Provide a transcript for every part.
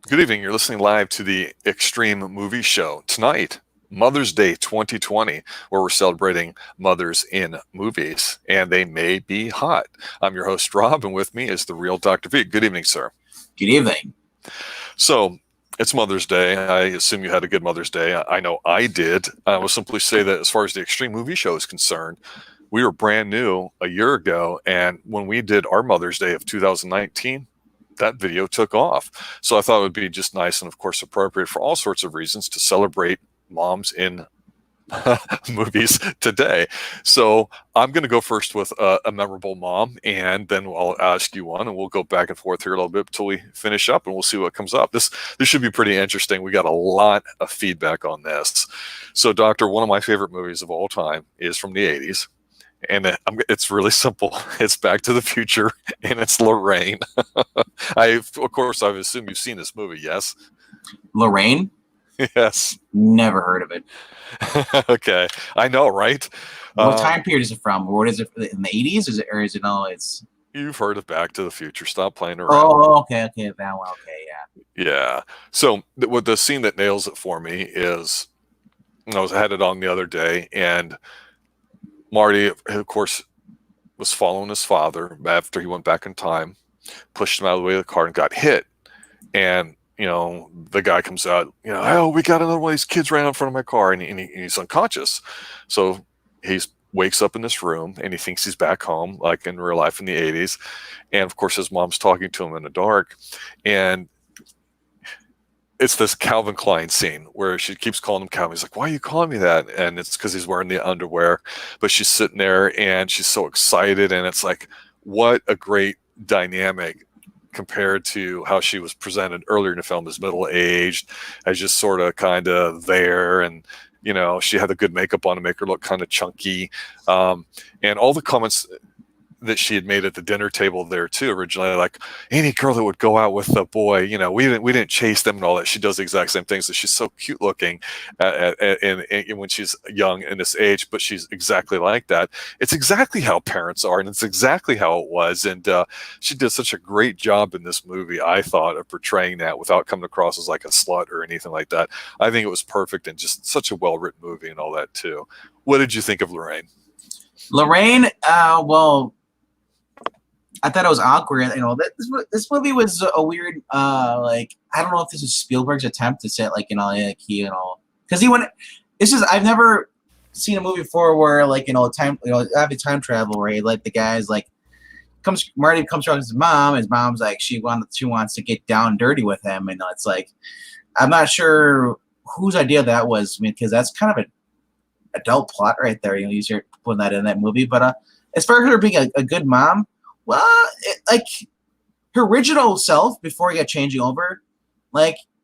Good evening. You're listening live to the Xtreme Movie Show. Tonight, Mother's Day 2020, where we're celebrating mothers in movies, and they may be hot. I'm your host, Rob, and with me is the real Dr. V. Good evening, sir. Good evening. So, it's Mother's Day. I assume you had a good Mother's Day. I know I did. I will simply say that as far as the Xtreme Movie Show is concerned, we were brand new a year ago, and when we did our Mother's Day of 2019, that video took off. So I thought it would be just nice and, of course, appropriate for all sorts of reasons to celebrate moms in movies today. So I'm going to go first with a memorable mom, and then I'll ask you one, and we'll go back and forth here a little bit until we finish up, and we'll see what comes up. This should be pretty interesting. We got a lot of feedback on this. So, Doctor, one of my favorite movies of all time is from the 80s. And it's really simple. It's Back to the Future, and it's Lorraine. Of course, I assume you've seen this movie, yes? Lorraine? Yes. Never heard of it. Okay. I know, right? What time period is it from? What is it, in the 80s? It's... You've heard of Back to the Future. Stop playing around. Oh, okay. That one, okay, yeah. Yeah. So the scene that nails it for me is, I was headed on the other day, and Marty, of course, was following his father after he went back in time, pushed him out of the way of the car and got hit. And, the guy comes out, oh, we got another one of these kids ran in front of my car, and he's unconscious. So he wakes up in this room, and he thinks he's back home, like in real life in the 80s. And, of course, his mom's talking to him in the dark. And it's this Calvin Klein scene where she keeps calling him Calvin. He's like, why are you calling me that? And it's because he's wearing the underwear. But she's sitting there, and she's so excited. And it's like, what a great dynamic compared to how she was presented earlier in the film as middle-aged, as just sort of kind of there. And, she had the good makeup on to make her look kind of chunky. And all the comments that she had made at the dinner table there too originally, like any girl that would go out with a boy, we didn't chase them and all that. She does the exact same things. That she's so cute looking and when she's young in this age, but she's exactly like that. It's exactly how parents are, and it's exactly how it was. And she did such a great job in this movie, I thought, of portraying that without coming across as like a slut or anything like that. I think it was perfect, and just such a well-written movie and all that too. What did you think of Lorraine? Lorraine, well, I thought it was awkward. This movie was a weird, I don't know if this is Spielberg's attempt to say, because I've never seen a movie before where, having time travel, where the guy's Marty comes around with his mom's like, she wants to get down dirty with him. And it's like, I'm not sure whose idea that was, because that's kind of an adult plot right there. You start putting that in that movie. But as far as her being a good mom, well, her original self before he got changing over,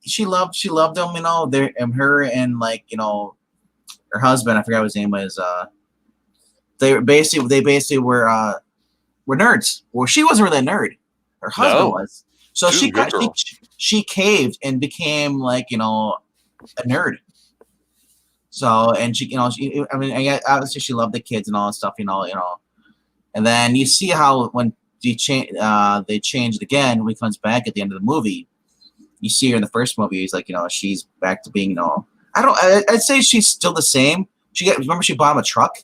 she loved him, her and her husband, I forgot what his name was. They basically were nerds. Well, she wasn't really a nerd. Her husband was. So she caved and became a nerd. So, and obviously she loved the kids and all that stuff, And then you see how when they changed again when he comes back at the end of the movie, you see her in the first movie. He's like, she's back to being, I'd say she's still the same. Remember she bought him a truck.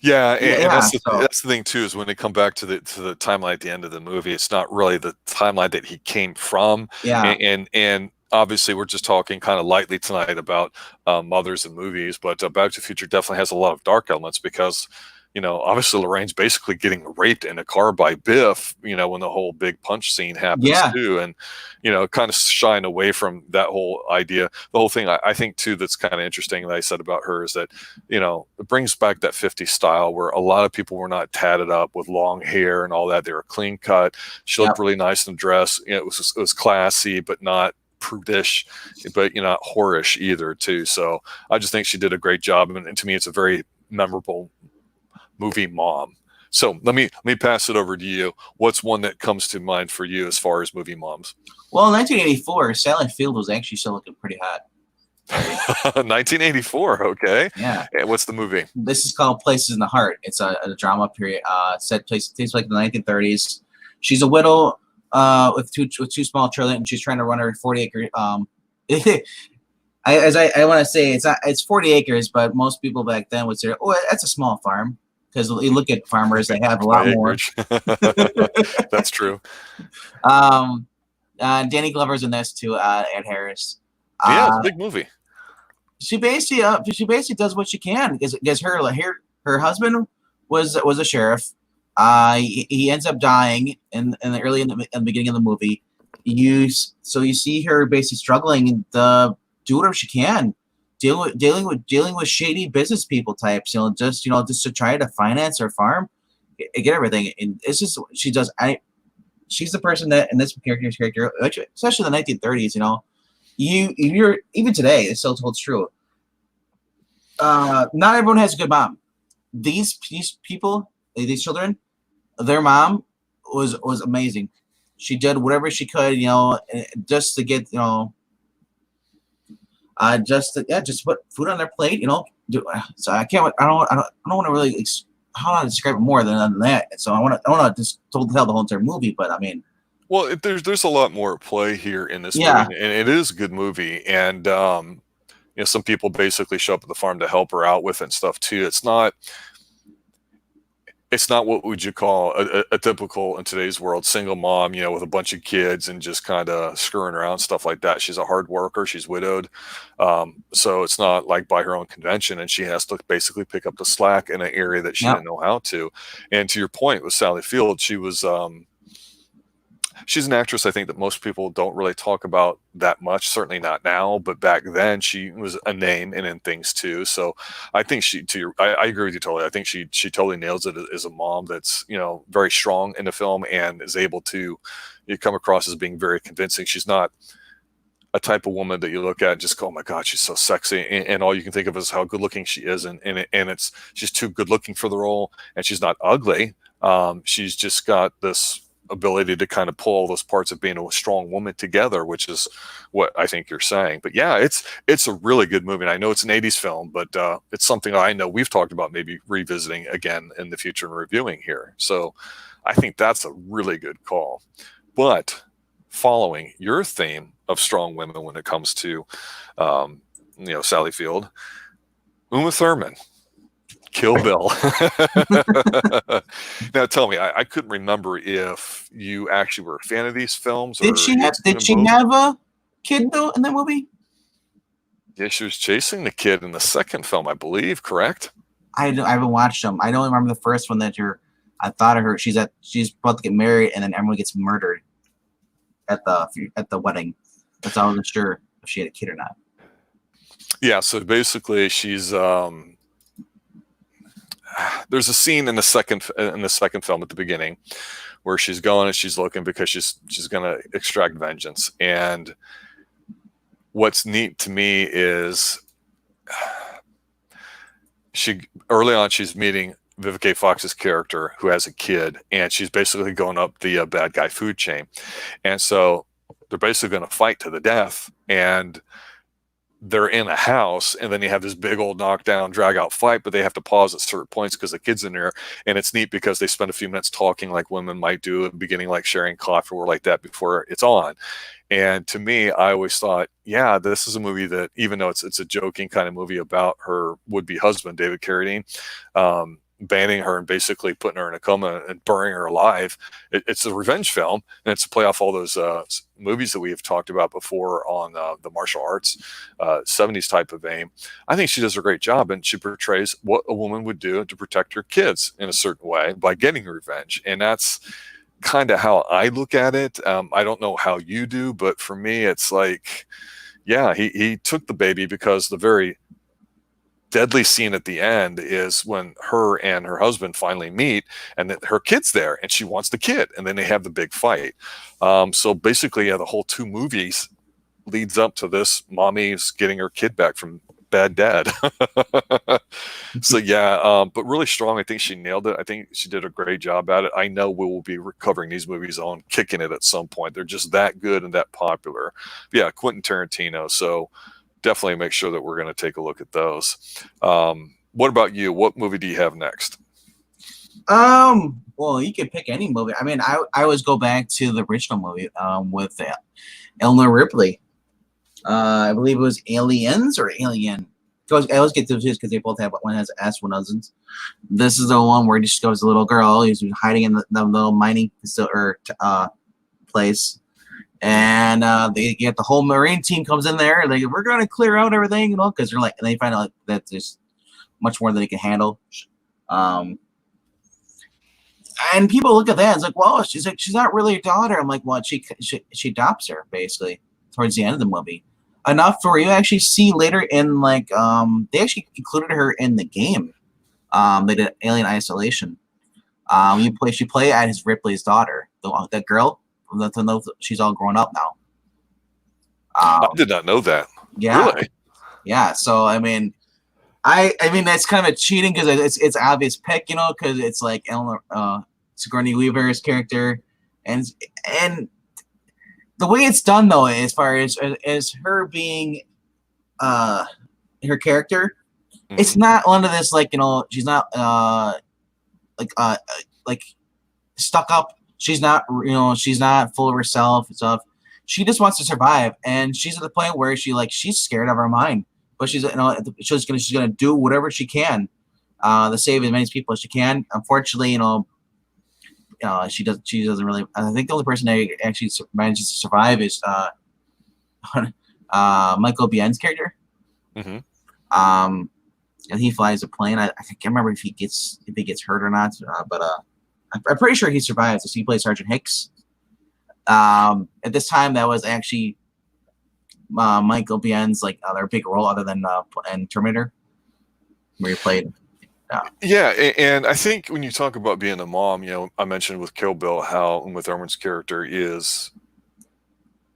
Yeah, and that's the thing too, is when they come back to the timeline at the end of the movie, it's not really the timeline that he came from. Yeah, and obviously, we're just talking kind of lightly tonight about mothers and movies, but Back to the Future definitely has a lot of dark elements because, obviously Lorraine's basically getting raped in a car by Biff, when the whole big punch scene happens too. And, kind of shying away from that whole idea. The whole thing I think too that's kind of interesting that I said about her is that, it brings back that 50s style where a lot of people were not tatted up with long hair and all that. They were clean cut. She looked really nice in the dress. It was classy, but not prudish, but not whorish either too. So I just think she did a great job, and to me it's a very memorable movie mom. So let me pass it over to you. What's one that comes to mind for you as far as movie moms? Well, in 1984, Silent Field was actually still looking pretty hot. 1984, okay. Yeah. And what's the movie? This is called Places in the Heart. It's a drama period. Takes place in the 1930s. She's a widow with two small children, and she's trying to run her 40-acre. I want to say it's 40 acres, but most people back then would say, "Oh, that's a small farm," because you look at farmers, they have a lot more. That's true. Danny Glover's in this too. Ed Harris. Yeah, it's a big movie. She basically does what she can because her husband was a sheriff. He ends up dying in the beginning of the movie. You see her basically struggling to do whatever she can, dealing with shady business people types. Just to try to finance her farm, get everything. And it's just she does. She's the person that in this character, especially in the 1930s. You're even today it still holds true. Not everyone has a good mom. These people, these children, their mom was amazing. She did whatever she could, just to get, just to put food on their plate, So I don't want to really how to describe it more than that. So I want to just tell the whole entire movie, but I mean. Well, there's a lot more at play here in this movie, and it is a good movie. And some people basically show up at the farm to help her out with it and stuff too. It's not what would you call a typical in today's world single mom, with a bunch of kids and just kind of screwing around, stuff like that. She's a hard worker. She's widowed, so it's not like by her own convention, and she has to basically pick up the slack in an area that she didn't know how to. And to your point with Sally Field, she was. She's an actress I think that most people don't really talk about that much, certainly not now, but back then she was a name and in things too. So I think I agree with you totally. I think she totally nails it as a mom that's, very strong in the film and is able to come across as being very convincing. She's not a type of woman that you look at and just go, oh my God, she's so sexy. And all you can think of is how good looking she is. And she's too good looking for the role, and she's not ugly. She's just got this ability to kind of pull all those parts of being a strong woman together, which is what I think you're saying. But yeah, it's a really good movie. And I know it's an 80s film, but it's something I know we've talked about maybe revisiting again in the future and reviewing here. So I think that's a really good call. But following your theme of strong women when it comes to Sally Field, Uma Thurman, Kill Bill. Now tell me, I couldn't remember if you actually were a fan of these films. Did she have a kid though in that movie? Yeah, she was chasing the kid in the second film, I believe. Correct? I haven't watched them. I don't remember the first one that I thought of her. She's about to get married, and then everyone gets murdered at the wedding. That's all I wasn't sure if she had a kid or not. Yeah. So basically, she's. There's a scene in the second film at the beginning where she's going and she's looking because she's going to extract vengeance. And what's neat to me is early on she's meeting Vivica A. Fox's character who has a kid, and she's basically going up the bad guy food chain. And so they're basically going to fight to the death, and they're in a house, and then you have this big old knockdown, drag out fight, but they have to pause at certain points because the kid's in there. And it's neat because they spend a few minutes talking like women might do at the beginning, like sharing coffee or like that before it's on. And to me, I always thought, yeah, this is a movie that, even though it's a joking kind of movie about her would-be husband, David Carradine, banning her and basically putting her in a coma and burying her alive. It's a revenge film, and it's to play off all those movies that we have talked about before on the martial arts, 70s type of vein. I think she does a great job, and she portrays what a woman would do to protect her kids in a certain way by getting revenge. And that's kind of how I look at it. I don't know how you do, but for me, it's like, yeah, he took the baby because the very deadly scene at the end is when her and her husband finally meet, and that her kid's there and she wants the kid, and then they have the big fight. So basically, yeah, the whole two movies leads up to this mommy's getting her kid back from bad dad. So yeah, but really strong. I think she nailed it. I think she did a great job at it. I know we will be recovering these movies on Kicking It at some point. They're just that good and that popular. Yeah, Quentin Tarantino. So definitely make sure that we're going to take a look at those. What about you? What movie do you have next? Well, you could pick any movie. I mean, I always go back to the original movie, with Eleanor Ripley. I believe it was Aliens or Alien. I always get confused because they both have one has S, one doesn't. This is the one where she goes a little girl who's hiding in the little mining place, and they get the whole Marine team comes in there. Like, we're gonna clear out everything, because they're like, and they find out that there's much more than they can handle. Um, and people look at that and it's like, well, she's not really a daughter. I'm like, well, she adopts her basically towards the end of the movie, enough for you actually see later in like they actually included her in the game. They did Alien Isolation. She play as Ripley's daughter, the girl. She's all grown up now. I did not know that. Yeah, Really? yeah. So I mean, I mean that's kind of cheating because it's obvious pick, because it's like Eleanor, Sigourney Weaver's character, and the way it's done though, as far as her being her character, it's not one of this like she's not like like stuck up. She's not she's not full of herself and stuff. She just wants to survive, and she's at the point where she's scared of her mind, but she's she's gonna do whatever she can to save as many people as she can. Unfortunately, she doesn't really. I think the only person that actually manages to survive is Michael Biehn's character. Mm-hmm. And he flies a plane. I can't remember if he gets hurt or not, but I'm pretty sure he survives. So he plays Sergeant Hicks. At this time, that was actually Michael Biehn's other big role, other than and Terminator, where he played. Yeah, and I think when you talk about being a mom, I mentioned with Kill Bill how Uma Thurman's character is,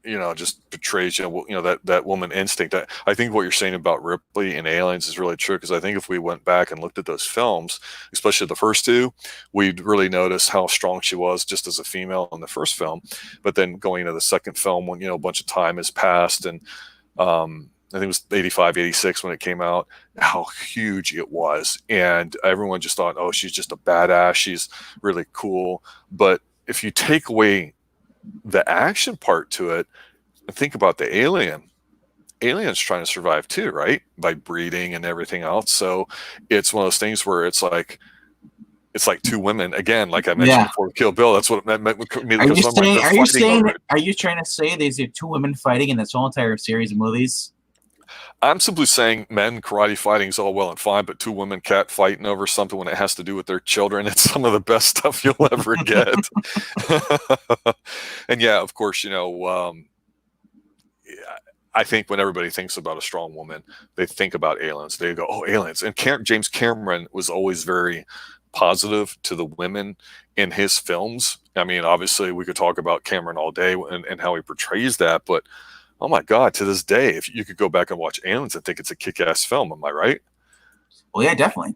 just portrays, that woman instinct. I think what you're saying about Ripley and Aliens is really true, because I think if we went back and looked at those films, especially the first two, we'd really notice how strong she was just as a female in the first film. But then going into the second film, when a bunch of time has passed, and I think it was 85, 86 when it came out, how huge it was. And everyone just thought, oh, she's just a badass. She's really cool. But if you take away the action part to it, and think about the alien's trying to survive too, right? By breeding and everything else. So it's one of those things where it's like two women, again, like I mentioned before, Kill Bill. That's what it meant with me. Are you trying to say there's two women fighting in this whole entire series of movies? I'm simply saying men karate fighting is all well and fine, but two women cat fighting over something when it has to do with their children, it's some of the best stuff you'll ever get. And yeah, of course, I think when everybody thinks about a strong woman, they think about aliens. They go, oh, aliens. And James Cameron was always very positive to the women in his films. I mean, obviously, we could talk about Cameron all day and how he portrays that, but oh my God, to this day, if you could go back and watch Aliens, I think it's a kick-ass film. Am I right? Well, yeah, definitely.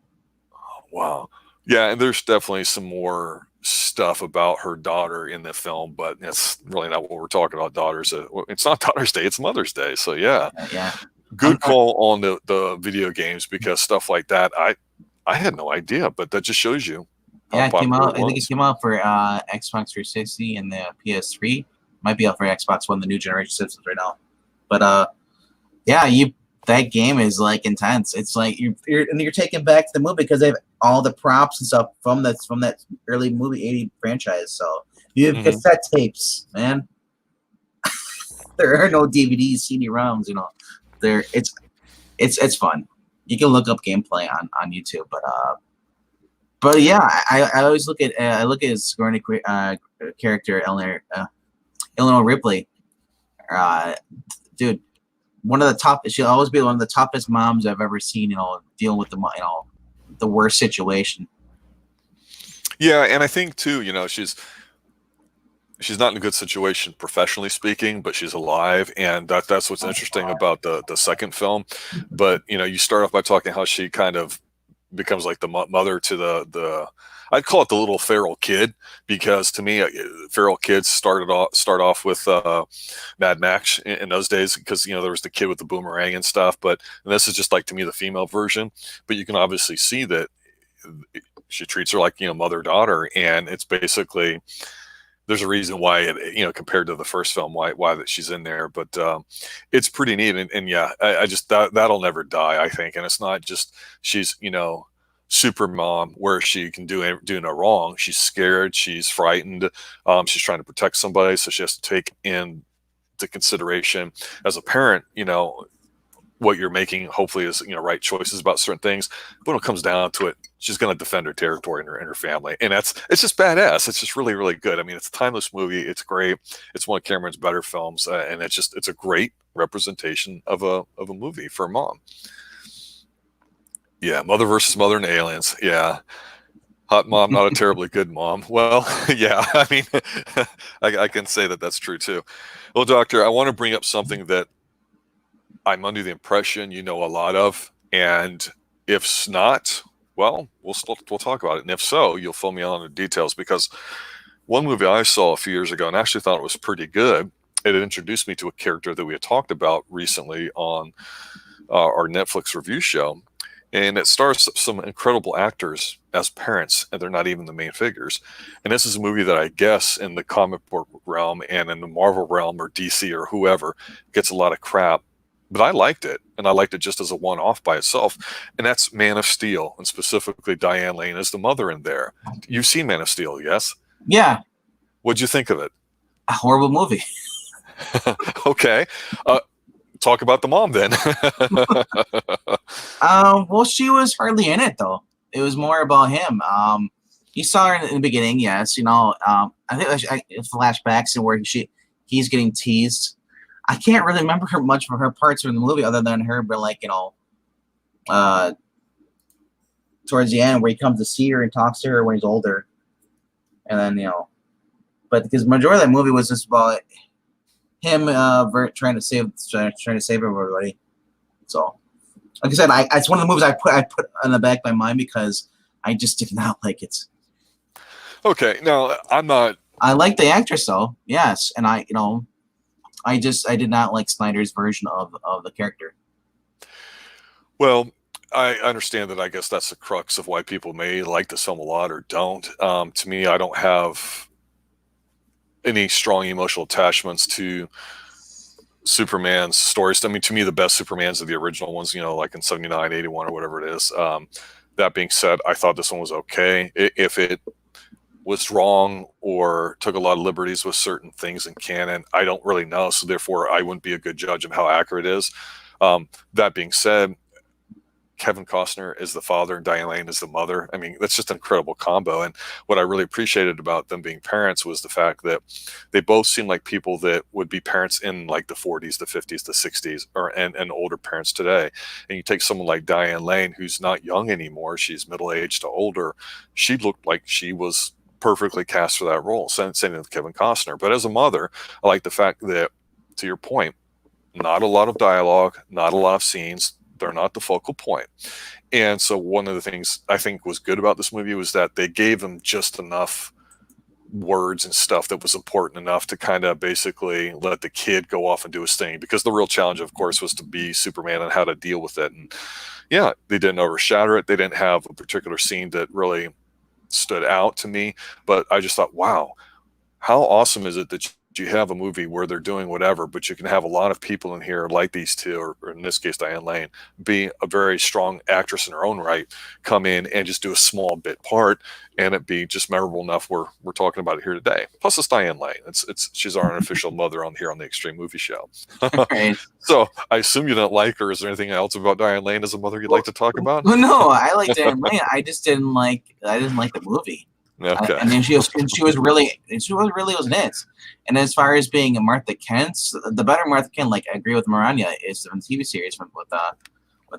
Oh, wow. Yeah, and there's definitely some more stuff about her daughter in the film, but that's really not what we're talking about. Daughters. It's not Daughter's Day, it's Mother's Day. So yeah. Good call on the video games, because stuff like that, I had no idea, but that just shows you. Yeah, it came out. I think it came out for Xbox 360 and the PS3. Might be out for Xbox One, the new generation systems right now. But that game is like intense. It's like you're taken back to the movie because they have all the props and stuff from that early movie 80 franchise. So you have cassette tapes, man. There are no DVDs, CD-ROMs. It's fun. You can look up gameplay on YouTube, but yeah, I always look at his Sigourney character Eleanor Ripley, dude, one of the top. She'll always be one of the toughest moms I've ever seen. Dealing with the worst situation. Yeah, and I think too, she's not in a good situation professionally speaking, but she's alive, and that's what's interesting about the second film. But you start off by talking how she kind of becomes like the mother to the I'd call it the little feral kid, because to me, feral kids start off with Mad Max in those days, because there was the kid with the boomerang and stuff. But this is just like, to me, the female version. But you can obviously see that she treats her like, mother daughter, and it's basically, there's a reason why it, compared to the first film, why that she's in there. But it's pretty neat, and yeah, I just that'll never die, I think. And it's not just she's super mom where she can do no wrong. She's scared, she's frightened, she's trying to protect somebody, so she has to take into consideration as a parent, what you're making hopefully is right choices about certain things. But when it comes down to it, she's going to defend her territory and her family, and it's just badass. It's just really, really good. I mean, it's a timeless movie. It's great. It's one of Cameron's better films, and it's a great representation of a movie for a mom. Yeah, mother versus mother and aliens. Yeah, hot mom, not a terribly good mom. Well, yeah, I mean, I can say that that's true too. Well, Doctor, I want to bring up something that I'm under the impression you know a lot of, and if not, well, we'll talk about it. And if so, you'll fill me in on the details, because one movie I saw a few years ago and actually thought it was pretty good. It had introduced me to a character that we had talked about recently on our Netflix review show, and it stars some incredible actors as parents, and they're not even the main figures. And this is a movie that I guess in the comic book realm and in the Marvel realm or DC or whoever gets a lot of crap. But I liked it, and I liked it just as a one-off by itself, and that's Man of Steel, and specifically Diane Lane as the mother in there. You've seen Man of Steel, yes? Yeah. What'd you think of it? A horrible movie. Okay. Talk about the mom then. Well, she was hardly in it though. It was more about him. You saw her in the beginning, yes. I think flashbacks and where he's getting teased. I can't really remember much of her parts from the movie other than her, but towards the end where he comes to see her and talks to her when he's older, and then but because majority of that movie was just about him trying to save everybody. So, like I said, it's one of the movies I put on the back of my mind because I just did not like it. Okay, now I'm not. I like the actress though, yes, and I did not like Snyder's version of the character. Well, I understand that. I guess that's the crux of why people may like this film a lot or don't. To me, I don't have any strong emotional attachments to Superman's stories. I mean, to me, the best Supermans are the original ones, like in 79, 81, or whatever it is. That being said, I thought this one was okay. If it was wrong or took a lot of liberties with certain things in canon, I don't really know. So therefore, I wouldn't be a good judge of how accurate it is. That being said, Kevin Costner is the father and Diane Lane is the mother. I mean, that's just an incredible combo. And what I really appreciated about them being parents was the fact that they both seem like people that would be parents in like the 40s, the 50s, the 60s, and older parents today. And you take someone like Diane Lane, who's not young anymore. She's middle-aged to older. She looked like she was perfectly cast for that role. Same with Kevin Costner. But as a mother, I like the fact that, to your point, not a lot of dialogue, not a lot of scenes. They're not the focal point. And so one of the things I think was good about this movie was that they gave them just enough words and stuff that was important enough to kind of basically let the kid go off and do his thing. Because the real challenge, of course, was to be Superman and how to deal with it. And yeah, they didn't overshadow it. They didn't have a particular scene that really stood out to me. But I just thought, wow, how awesome is it that you have a movie where they're doing whatever, but you can have a lot of people in here like these two, or in this case, Diane Lane, be a very strong actress in her own right, come in and just do a small bit part, and it be just memorable enough we're talking about it here today. Plus, it's Diane Lane. She's our unofficial mother on the Xtreme Movie Show. Right. So I assume you don't like her. Is there anything else about Diane Lane as a mother you'd like to talk about? Well, no, I like Diane Lane. I didn't like the movie. Okay. And then she was really wasn't it. And as far as being a Martha Kent, the better Martha Kent, like I agree with Maranya, is the TV series with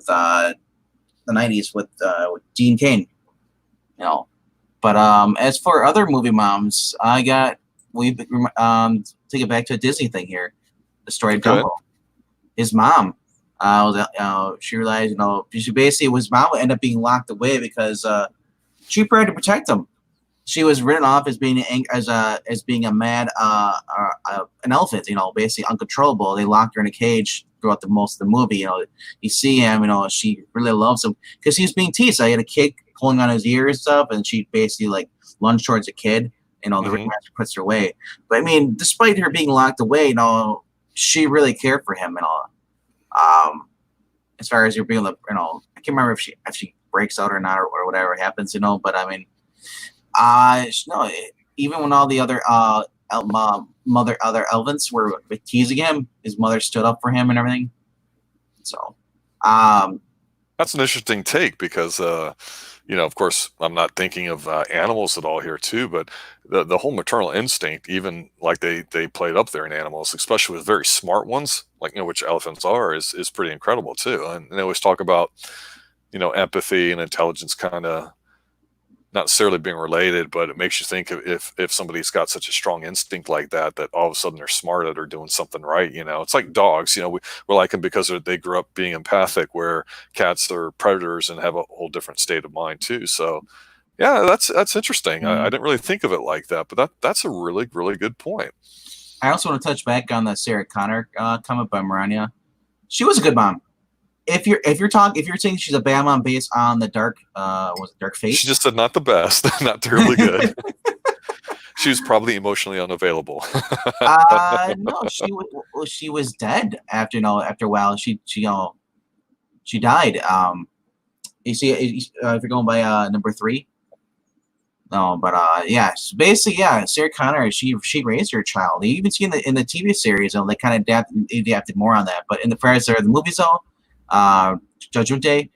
the 90s with Dean Cain, But as for other movie moms, we take it back to a Disney thing here, the story of Dumbo. His mom, she realized, she basically his mom would end up being locked away because she tried to protect him. She was written off as being a mad an elephant, basically uncontrollable. They locked her in a cage throughout most of the movie. You see him, she really loves him because he's being teased. I had a kid pulling on his ear and stuff, and she basically like lunged towards a kid. You know, the Mhm. ringmaster puts her away. But I mean, despite her being locked away, you know, she really cared for him and all. As far as you're being, you know, I can't remember if she breaks out or not or whatever happens, you know. But I mean, no, even when all the other other elephants were teasing him, his mother stood up for him and everything. So, That's an interesting take because, you know, of course, I'm not thinking of animals at all here too, but the whole maternal instinct, even like they played up there in animals, especially with very smart ones, like, you know, which elephants are, is pretty incredible too. And they always talk about, you know, empathy and intelligence kind of not necessarily being related, but it makes you think of if somebody's got such a strong instinct like that, that all of a sudden they're smart at or doing something right. You know, it's like dogs. You know, we like them because they grew up being empathic, where cats are predators and have a whole different state of mind too. So, yeah, that's interesting. I didn't really think of it like that, but that's a really really good point. I also want to touch back on the Sarah Connor comment by Marania. She was a good mom. If you're saying she's a bad mom based on the dark was it Dark Fate? She just said not the best, not terribly good. She was probably emotionally unavailable. No, she was dead after, you know, after a while. She you know, she died. You see, if you're going by number 3. No, but yeah, so basically, yeah, Sarah Connor, she raised her child. You even see in the TV series, you know, they kind of adapted more on that. But in the prior the movies, though, Judgment Day,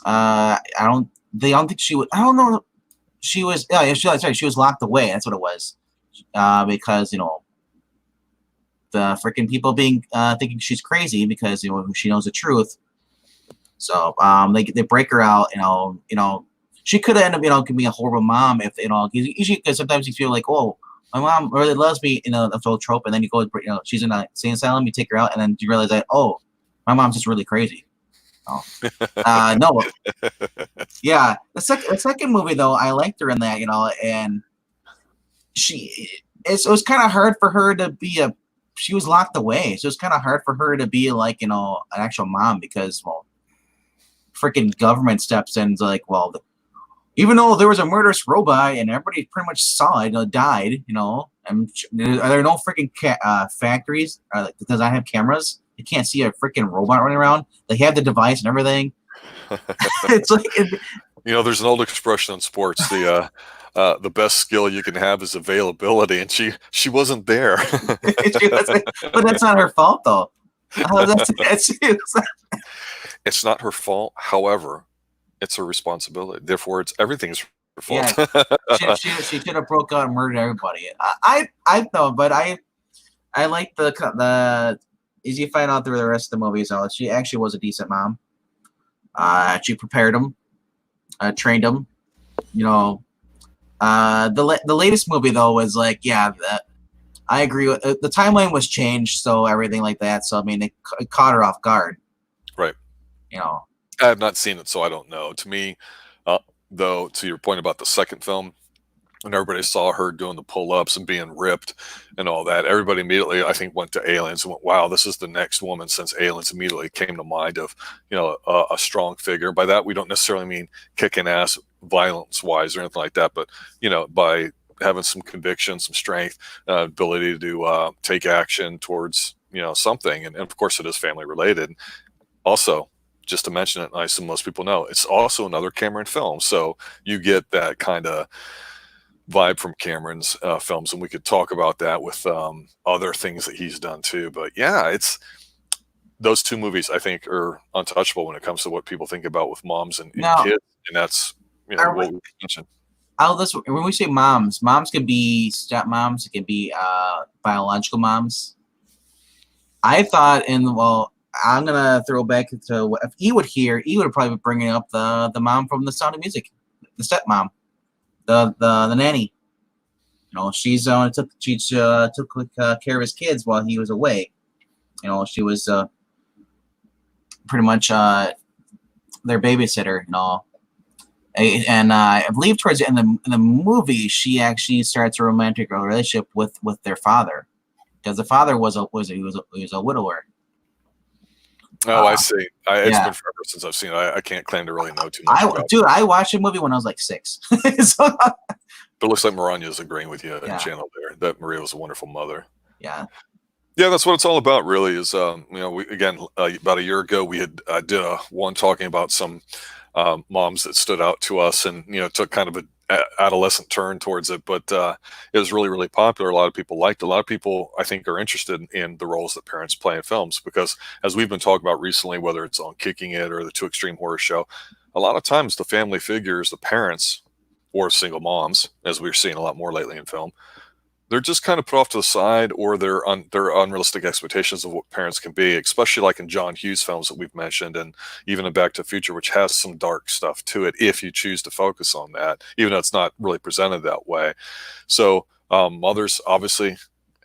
they don't think she was. I don't know. She was. Yeah, that's right. She was locked away. That's what it was. Because, you know, the freaking people being thinking she's crazy because, you know, she knows the truth. So they break her out. You know, she could end up, you know, being a horrible mom if, you know, usually because sometimes you feel like, oh, my mom really loves me, you know, the whole trope, and then you go, you know, she's in a insane asylum, you take her out, and then you realize that, oh, my mom's just really crazy. Oh. No, yeah, the second movie though, I liked her in that, you know, and it was kind of hard for her to be she was locked away, so it's kind of hard for her to be like, you know, an actual mom because, well, freaking government steps in, like, well, even though there was a murderous robot and everybody pretty much saw it, you know, died, you know, and are there no freaking factories that does not have cameras? You can't see a freaking robot running around. They have the device and everything. It's like, You know, there's an old expression in sports: the best skill you can have is availability, and she wasn't there. but that's not her fault though. It's not her fault. However, it's her responsibility. Therefore, it's everything's her Yeah, fault. she should have broke out and murdered everybody. I know, but I like the as you find out through the rest of the movies, though, she actually was a decent mom. She prepared him, trained him. You know, the latest movie though was like, yeah, I agree with the timeline was changed, so everything like that. So I mean, it caught her off guard. Right. You know. I have not seen it, so I don't know. To me, though, to your point about the second film, when everybody saw her doing the pull-ups and being ripped and all that, everybody immediately, I think, went to Aliens and went, "Wow, this is the next woman." Since Aliens immediately came to mind of, you know, a strong figure. By that, we don't necessarily mean kicking ass, violence-wise, or anything like that, but, you know, by having some conviction, some strength, ability to take action towards, you know, something, and of course, it is family related. Also, just to mention it, I assume most people know, it's also another Cameron film, so you get that kind of vibe from Cameron's films, and we could talk about that with other things that he's done too. But yeah, it's those two movies I think are untouchable when it comes to what people think about with moms and Now, kids, and that's, you know, what we mentioned. when we say moms can be stepmoms, it can be biological moms. I thought, well, I'm gonna throw back to what if he would hear. He would probably be bringing up the mom from The Sound of Music, the stepmom, the nanny. You know, she took care of his kids while he was away. You know, she was pretty much their babysitter. You know, and I believe towards the end of the movie, she actually starts a romantic relationship with their father, because the father was a widower. Oh, I see. It's Yeah. been forever since I've seen it. I can't claim to really know too much about it. Dude, I watched a movie when I was like 6. So, But it looks like Marania's agreeing with you in yeah, channel there, that Maria was a wonderful mother. yeah. Yeah, that's what it's all about, really. Is we again about a year ago we had did a one talking about some moms that stood out to us, and took kind of a adolescent turn towards it, but it was really really popular. A lot of people liked it. A lot of people, I think, are interested in the roles that parents play in films because, as we've been talking about recently, whether it's on Kicking It or the Too Extreme Horror Show, a lot of times the family figures, the parents or single moms, as we're seeing a lot more lately in film, they're just kind of put off to the side, or their unrealistic expectations of what parents can be, especially like in John Hughes films that we've mentioned, and even in Back to the Future, which has some dark stuff to it if you choose to focus on that, even though it's not really presented that way. So mothers, obviously,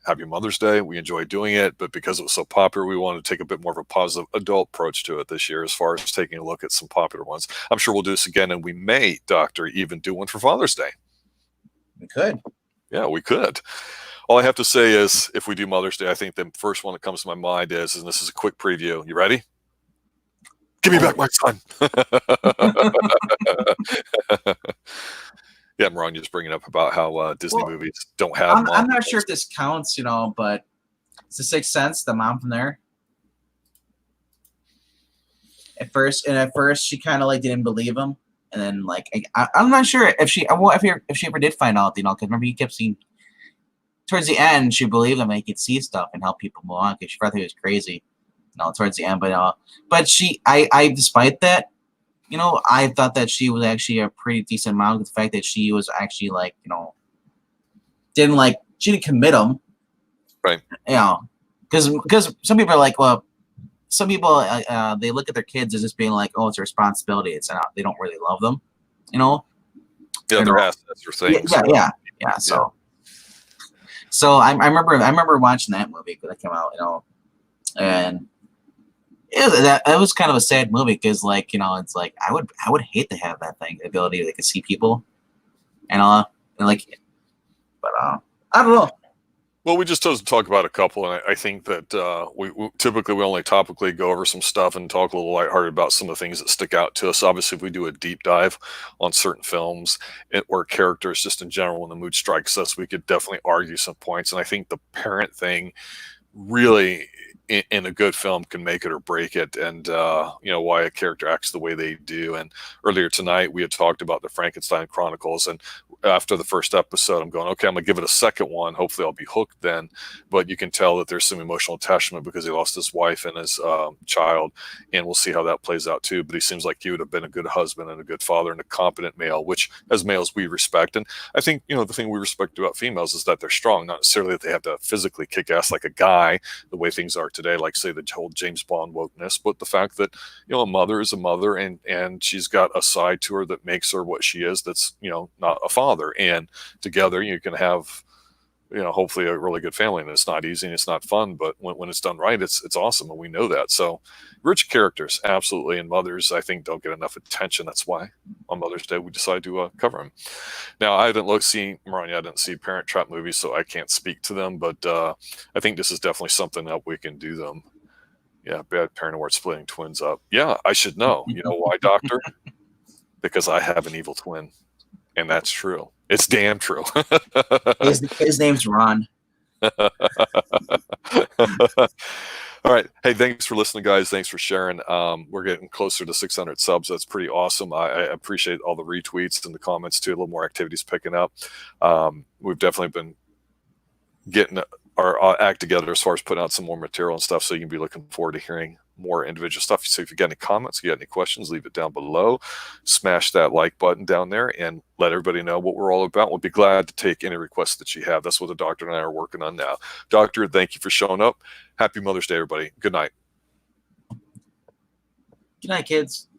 happy Mother's Day. We enjoy doing it, but because it was so popular, we wanted to take a bit more of a positive adult approach to it this year as far as taking a look at some popular ones. I'm sure we'll do this again, and we may, Doctor, even do one for Father's Day. We could. Yeah, we could. All I have to say is, if we do Mother's Day, I think the first one that comes to my mind is, and this is a quick preview. You ready? Give me back my son. Yeah, Ron, just bringing up about how Disney movies don't have. I'm not sure if this counts, but it's The Sixth Sense, the mom from there. At first she kind of like didn't believe him, and then like I'm not sure if she ever did find out, because remember he kept seeing towards the end she believed him and he could see stuff and help people move on because she thought he was crazy, towards the end. But I despite that, I thought that she was actually a pretty decent mom with the fact that she was actually like she didn't commit him, right? Because some people are like, well. Some people they look at their kids as just being like, oh, it's a responsibility. It's not. They don't really love them, Yeah, they're assets or things. Yeah. So I remember watching that movie when it came out, and it was kind of a sad movie because it's like I would hate to have that thing, the ability to see people, but I don't know. Well, we just chose to talk about a couple, and I think that we typically only topically go over some stuff and talk a little lighthearted about some of the things that stick out to us. Obviously, if we do a deep dive on certain films or characters just in general, when the mood strikes us, we could definitely argue some points. And I think the parent thing really in a good film can make it or break it, and why a character acts the way they do. And earlier tonight we had talked about the Frankenstein Chronicles, and after the first episode I'm going, okay, I'm gonna give it a second one, hopefully I'll be hooked then. But you can tell that there's some emotional attachment because he lost his wife and his child, and we'll see how that plays out too. But he seems like he would have been a good husband and a good father and a competent male, which as males we respect. And I think the thing we respect about females is that they're strong, not necessarily that they have to physically kick ass like a guy the way things are today, like say the whole James Bond wokeness, but the fact that a mother is a mother, and she's got a side to her that makes her what she is, that's not a father, and together you can have hopefully a really good family. And it's not easy and it's not fun, but when it's done right, it's awesome, and we know that. So rich characters, absolutely, and mothers I think don't get enough attention. That's why on Mother's Day we decided to cover them. Now I didn't I didn't see Parent Trap movies, so I can't speak to them, but I think this is definitely something that we can do them. Yeah, bad parent award, splitting twins up. Yeah, I should know. You know why, Doctor? Because I have an evil twin, and that's true. It's damn true. His name's Ron. All right. Hey, thanks for listening, guys. Thanks for sharing. We're getting closer to 600 subs. That's pretty awesome. I appreciate all the retweets and the comments too. A little more activities picking up. We've definitely been getting our act together as far as putting out some more material and stuff, so you can be looking forward to hearing more individual stuff. So if you got any comments, you got any questions, leave it down below. Smash that like button down there and let everybody know what we're all about. We'll be glad to take any requests that you have. That's what the doctor and I are working on now. Doctor, thank you for showing up. Happy Mother's Day, everybody. Good night. Good night, kids.